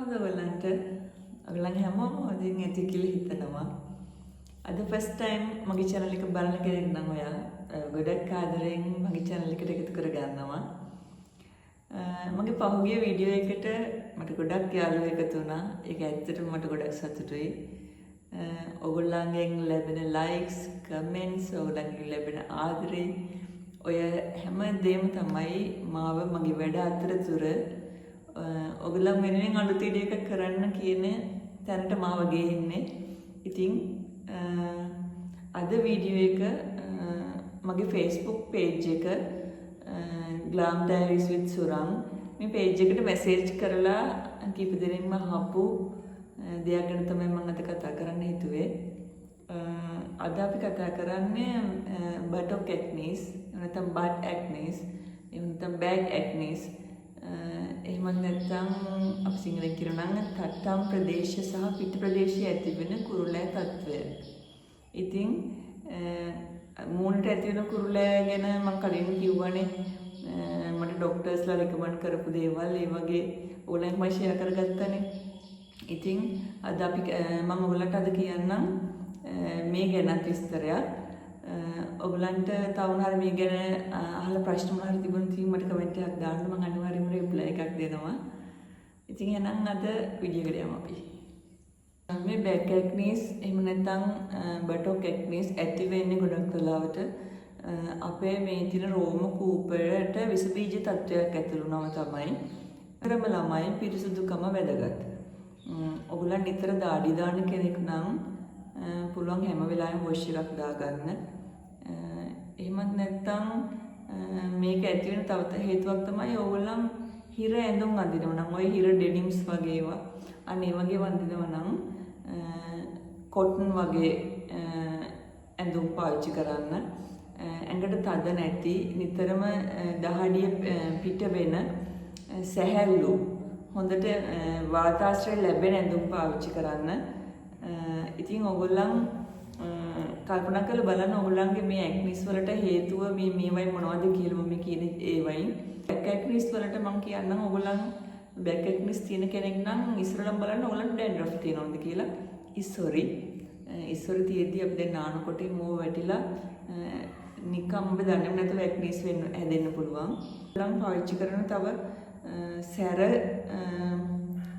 කොහොමද ඔයගලන් හැමෝම හොඳින් ඇති කියලා හිතනවා. අද ෆස්ට් ටයිම් මගේ channel එක බලන කෙනෙක් නම් ඔයා ගොඩක් ආදරෙන් මගේ channel එකට එකතු කරගන්නවා. මගේ පහුගිය වීඩියෝ එකට මට ගොඩක් යාළුවෝ එකතු වුණා. ඒක ඇත්තටම මට ගොඩක් සතුටුයි. ඔයගොල්ලන්ගෙන් ලැබෙන likes, comments, ඔයගොල්ලන්ගෙන් ලැබෙන ආදරේ ඔය හැම දෙයක්ම තමයි මාව මගේ වැඩ අතරතුර ඔයගොල්ලන් වෙනුවෙන් අලුත් වීඩියෝ එකක් කරන්න කියන තැනට මාව ගෙන්නේ. ඉතින් අද වීඩියෝ එක මගේ Facebook page එක Glam Diaries with Surang මේ page එකට message කරලා කීප දෙනෙක්ම අහපු දෙයක් ගැන තමයි මම අද කතා කරන්න හිතුවේ. අද අපි කතා කරන්නේ buttock acne, නැත්නම් butt acne, නැත්නම් back acne. එහෙම නැත්නම් අපි සිංහලෙන් කියනවා නම් තට්ටම් ප්‍රදේශ සහ පිට ප්‍රදේශයේ ඇතිවෙන කුරුලෑ තත්ත්වය. ඉතින් මූණට ඇති වෙන කුරුලෑ ගැන මම කලින් කිව්වනේ. මට ડોක්ටර්ස්ලා රෙකමන්ඩ් කරපු දේවල් ඒ වගේ ඕනෑම ෂෙයා කරගත්තානේ. ඉතින් අද අපි මම ඔයගලන්ට අද කියන්නම් මේ ගැන විස්තරයක්. ඔයගලන්ට තව උනාර මේ ගැන අහලා ප්‍රශ්න මොනවාරි තිබුණොත් මට කමෙන්ට් එකක් දාන්න මම අනිවාර්යයෙන්ම රිප්ලයි එකක් දෙනවා. ඉතින් එහෙනම් අද වීඩියෝ එකට යමු අපි. මේ back acne එහෙම නැත්නම් buttock acne ඇති වෙන්නේ ගොඩක් වෙලාවට අපේ මේ තියෙන රෝම කූපයට විස බීජ තත්ත්වයක් ඇතුළු වුණාම තමයි. ක්‍රම ළමයි පිරිසුදුකම වැදගත්. ඔයගොල්ලන් නිතර දාඩි දාන කෙනෙක් නම් පුළුවන් හැම වෙලාවෙම වොෂ් එකක් දාගන්න. එහෙමත් නැත්නම් මේක ඇති වෙන තව හේතුවක් තමයි ඕගොල්ලන් හිර ඇඳුම් අඳිනවා නම් ඔය හිර ඩෙනිම්ස් වගේ ඒවා අනේ වගේ වඳිනවා නම් කොටන් වගේ ඇඳුම් පාවිච්චි කරන්න. ඇඟට තද නැති නිතරම දහඩිය පිට වෙන සැහැල්ලු හොඳට වාතාශ්‍රය ලැබෙන ඇඳුම් පාවිච්චි කරන්න. ඉතින් ඔයගොල්ලන් කල්පනා කරලා බලන්න ඔයගොල්ලන්ගේ මේ ඇක්නිස් වලට හේතුව මේවයි මොනවද කියලා මම කියන ඒවයින්. බැක් ඇක්නිස් වලට මම කියන්නම් ඔයගොල්ලන් බැක් ඇක්නිස් තියෙන කෙනෙක් නම් ඉස්සරලම බලන්න ඔයගොල්ලන්ට ඩැන්ඩ්‍රෆ් තියෙනවද කියලා. ඉස්සොරි තියෙද්දි අපි දැන් නානකොට මෝ වැටිලා නිකම් ඔබ දන්නේ නැතුව ඇක්නිස් වෙන්න හැදෙන්න පුළුවන්. ඔයගොල්ලන් පාවිච්චි කරන තව සැර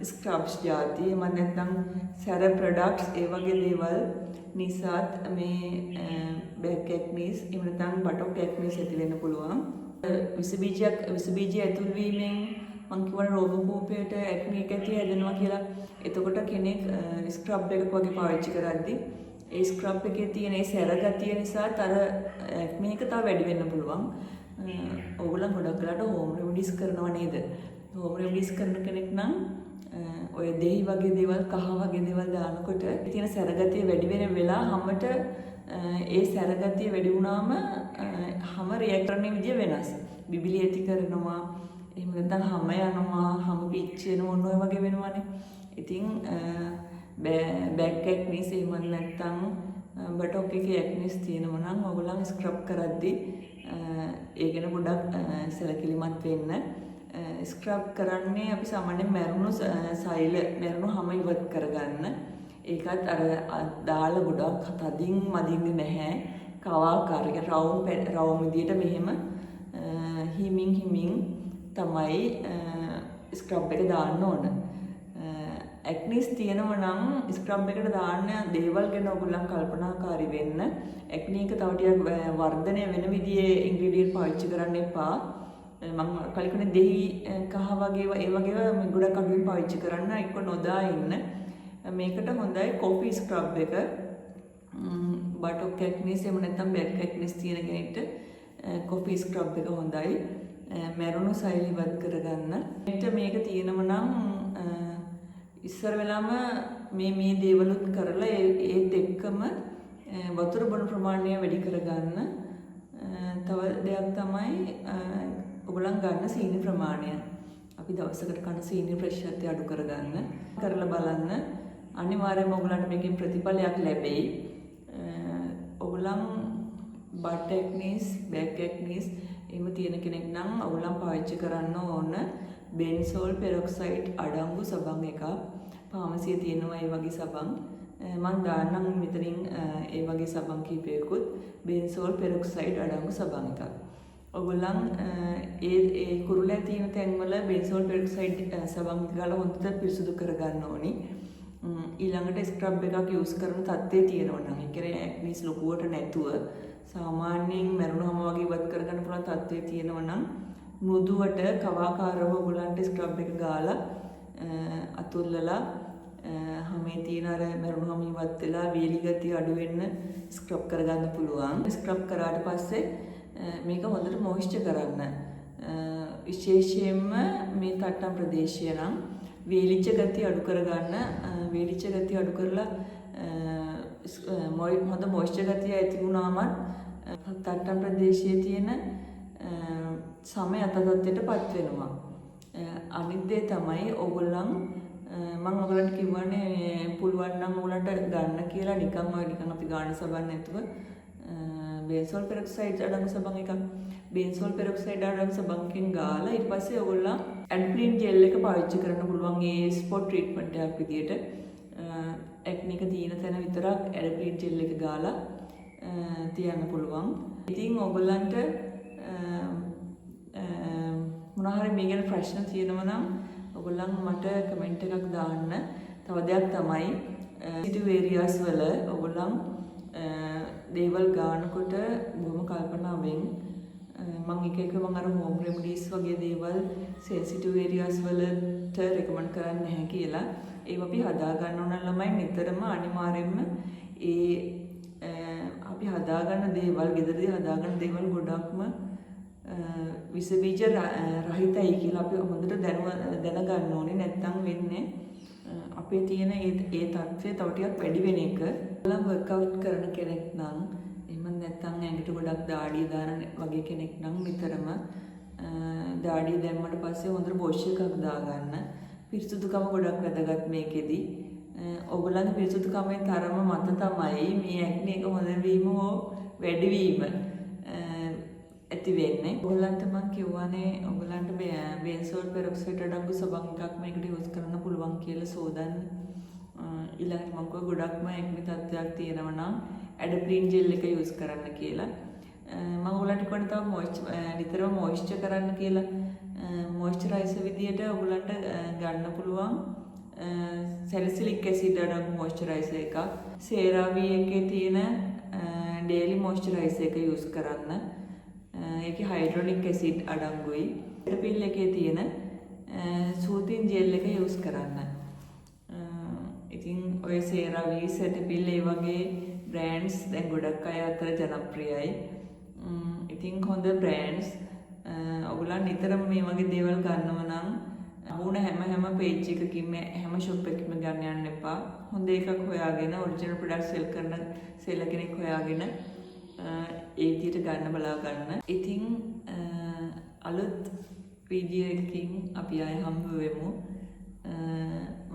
ස්ක්‍රබ්ස් ಜಾති එම නැත්නම් සැර ප්‍රොඩක්ට්ස් ඒ වගේ දේවල් නිසාත් මේ බැක් ඇක්නිස් එහෙම නැත්නම් බටොක් ඇක්නිස් ඇති වෙන්න පුළුවන්. විස බීජය ඇතුල් වීමෙන් මම කියවන රෝම කූපයට ඇක්නි එක ඇති හැදෙනවා කියලා. එතකොට කෙනෙක් ස්ක්‍රබ් එකක් වගේ පාවිච්චි කරද්දී ඒ ස්ක්‍රබ් එකේ තියෙන ඒ සැර ගතිය නිසා තර ඇක්නි එක තව වැඩි වෙන්න පුළුවන්. ඕගොල්ලන් ගොඩක් වෙලාට හෝම් රෙමඩිස් කරනවා නේද? හෝම් රෙමඩිස් කරන කෙනෙක් නම් ඔය දෙහි වගේ දේවල් කහ වගේ දේවල් දානකොට තියෙන සැරගතිය වැඩි වෙන වෙලාව හැමත ඒ සැරගතිය වැඩි වුණාම හැම රියැක්ට් කරන විදිය වෙනස්. බිබිලි ඇති කරනවා. එහෙම නැත්නම් හැම යනවා, හැම පිච්චෙනවා ඔන්න ඔය වගේ වෙනවානේ. ඉතින් බැක් ඇක්නිස් එහෙම නැත්නම් බටොක් එකේ ඇක්නිස් තියෙනවා නම් ඔයගොල්ලන් ස්ක්‍රබ් කරද්දී ඒ ගැන පොඩ්ඩක් සැලකිලිමත් වෙන්න. ස්ක්‍රබ් කරන්නේ අපි සාමාන්‍යයෙන් මැරුණු මැරුණු හැම ඉවත් කරගන්න. ඒකත් අර දාලා ගොඩක් තදින් මදින්නේ නැහැ. කවාකාරක රවුම් විදියට මෙහෙම හිමින් තමයි ස්ක්‍රබ් එක දාන්න ඕන. ඇක්නිස් තියෙනවා නම් ස්ක්‍රබ් එකට දාන්න දේවල් ගැන ඔයගොල්ලන් කල්පනාකාරී වෙන්න. ඇක්නි එක තව ටිකක් වර්ධනය වෙන විදිහේ ඉන්ග්‍රීඩියන්ට් පාවිච්චි කරන්න එපා. මම කලින් දෙහි කහ වගේ ඒ වගේව ගොඩක් අඩුවෙන් පාවිච්චි කරන්න එක්ක නොදා ඉන්න. මේකට හොඳයි කොෆි ස්ක්‍රබ් එක. බටොක් ඇක්නිස් එහෙම නැත්නම් බැක් ඇක්නිස් තියෙන කෙනෙක්ට කොෆි ස්ක්‍රබ් එක හොඳයි. මැරුණු සෛල ඉවත් කරගන්න. මේක තියෙනව නම් ඉස්සර වෙලාම මේ දේවලුත් කරලා ඒත් එක්කම වතුර බොන ප්‍රමාණය වැඩි කරගන්න. තව දෙයක් තමයි ඔයගොල්ලන් ගන්න සීනි ප්‍රමාණය. අපි දවසකට කන සීනි ප්‍රතිශතය අඩු කරගන්න. කරලා බලන්න. අනිවාර්යයෙන්ම ඔයගොල්ලන්ට මේකෙන් ප්‍රතිඵලයක් ලැබෙයි. ඔයගොල්ලන් බට් ඇක්නිස්, බැක් ඇක්නිස් එහෙම තියෙන කෙනෙක් නම් ඔයගොල්ලන් පාවිච්චි කරන්න ඕන බෙන්සෝල් පෙරොක්සයිඩ් අඩංගු සබන් එකක්. ෆාමසියේ තියෙනවා ඒ වගේ සබන්. මම දාන්නම් මෙතනින් ඒ වගේ සබන් කීපයකුත් බෙන්සෝල් පෙරොක්සයිඩ් අඩංගු සබන් එකක්. ඔයගොල්ලන් ඒ කුරුල්ලා තියෙන තැන්වල බෙන්සෝල් පෙරොක්සයිඩ් සබන් ගාලා හොඳට පිරිසුදු කරගන්න ඕනි. ඊළඟට ස්ක්‍රබ් එකක් යූස් කරන තත්ත්වයේ තියෙනවා නම් ඒ කියන්නේ ඇක්නිස් ලොකුවට නැතුව සාමාන්‍යයෙන් මරුණාම වගේ ඉවත් කරගන්න පුළුවන් තත්ත්වයේ තියෙනවා නම් මෘදුවට කවාකාරව ඔයගොල්ලන්ට ස්ක්‍රබ් එක ගාලා අතුල්ලලා හැමේ තියෙන අර මරුණාම ඉවත් වෙලා වේලි ගතිය අඩු වෙන්න ස්ක්‍රබ් කරගන්න පුළුවන්. ස්ක්‍රබ් කරාට පස්සේ මේක හොඳට මොයිස්චර් කරන්න. විශේෂයෙන්ම මේ තට්ටම් ප්‍රදේශය නම් වේලිච්ච ගතිය අඩු කරගන්න. වේලිච්ච ගතිය අඩු කරලා හොඳ මොයිස්චර් ගතිය ඇති වුණාම තට්ටම් ප්‍රදේශයේ තියෙන සමය අතතත්වයටපත් වෙනවා. අනිත් දේ තමයි ඕගොල්ලන් මම ඔයගලන්ට කිව්වනේ පුළුවන් නම් ඔයගලන්ට ගන්න කියලා නිකන් අපි ගාන සබන් නැතුව බෙන්සෝල් පෙරොක්සයිඩ් අඩංගු සබන් එකක් බෙන්සෝල් පෙරොක්සයිඩ් අඩංගු සබන්කින් ගාලා ඊට පස්සේ ඔයගොල්ලන් ඇඩ්ප්‍රීන් ජෙල් එක පාවිච්චි කරන්න පුළුවන් ඒ ස්පොට් ට්‍රීට්මන්ට් එකක් විදියට ඇක්නි එක තියෙන තැන විතරක් ඇඩ්ප්‍රීන් ජෙල් එක ගාලා තියන්න පුළුවන්. ඉතින් ඔයගොල්ලන්ට මොනවා හරි මේ ගැන ප්‍රශ්න තියෙනවා නම් ඔයගොල්ලන් මට කමෙන්ට් එකක් දාන්න. තව දෙයක් තමයි සිටිව් ඒරියාස් වල ඔයගොල්ලන් දේවල් ගන්නකොට බොහොම කල්පනාවෙන් මම එක මම අර හෝම් රෙමඩීස් වගේ දේවල් සෙන්සිටිව් ඒරියාස් වලට රෙකමන්ඩ් කරන්නේ නැහැ කියලා. ඒව අපි හදා ගන්න ඕන ළමයි නිතරම අනිවාර්යෙන්ම අපි හදාගන්න දේවල්, ගෙදරදී හදාගන්න දේවල් ගොඩක්ම විස බීජ රහිතයි කියලා අපි හොඳට දැනගන්න ඕනේ. නැත්නම් වෙන්නේ අපේ තියෙන ඒ තත්ත්වය තව ටිකක් වැඩි වෙන එක. ඔයාලා වර්ක්අවුට් කරන කෙනෙක් නම් එහෙම නැත්නම් ඇඟට ගොඩක් දාඩිය දාන වගේ කෙනෙක් නම් නිතරම දාඩිය දැම්මට පස්සේ හොඳට වොෂ් එකක් දාගන්න. පිරිසුදුකම ගොඩක් වැදගත් මේකෙදි. ඔයගොල්ලන්ගේ පිරිසුදුකමේ තරම මත තමයි මේ ඇක්නි එක හොඳ වීම හෝ වැඩි වීම ඇති වෙන්නේ. ඔයගොල්ලන්ට මම කියවනේ ඔයගොල්ලන්ට බෙන්සෝල් පෙරොක්සයිඩ් අඩංගු සබන් එකක් මේකට යූස් කරන්න පුළුවන් කියලා සෝදන්න. ඊළඟට මම ගොඩක්ම ඇක්නි තත්ත්වයක් තියෙනවා නම් ඇඩ්ප්‍රීන් ජෙල් එක යූස් කරන්න කියලා. මම ඔයගොල්ලන්ට කියන්න තව නිතරම මොයිස්චර් කරන්න කියලා. මොයිස්චරයිසර් විදියට ඔයගොල්ලන්ට ගන්න පුළුවන් සැලිසිලික් ඇසිඩ් අඩංගු මොයිස්චරයිසර් එකක්. සේරාවි එකේ තියෙන ඩේලි මොයිස්චරයිසර් එක යූස් කරන්න. ඒකේ හයිඩ්‍රොනික් ඇසිඩ් අඩංගුයි. පිල් එකේ තියෙන සූතින් ජෙල් එක යූස් කරන්න. ඉතින් ඔය සේරාවි සෙටපිල් ඒ වගේ බ්‍රෑන්ඩ්ස් දැන් ගොඩක් අය අතර ජනප්‍රියයි. ඉතින් හොඳ බ්‍රෑන්ඩ්ස් ඔයගොල්ලන් නිතරම මේ වගේ දේවල් ගන්නව නම් වුණ හැම පේජ් එකකින්ම හැම ෂොප් එකකින්ම ගන්න යන්න එපා. හොඳ එකක් හොයාගෙන ඔරිජිනල් ප්‍රොඩක්ට් සෙල් කරන සෙල්ලර් කෙනෙක් හොයාගෙන ඒ විදිහට ගන්න බලා ගන්න. ඉතින් අලුත් වීඩියෝ එකකින් අපි ආයෙ හම්බ වෙමු.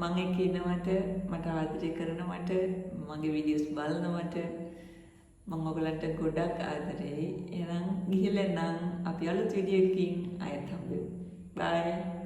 මම එක්ක ඉන්නවට මට ආදරය කරනවට මගේ වීඩියෝස් බලනවට මම ඔයගලන්ට ගොඩක් ආදරෙයි. එහෙනම් ගිහලා නම් අපි අලුත් වීඩියෝ එකකින් ආයෙත් හම්බ වෙමු. බයි.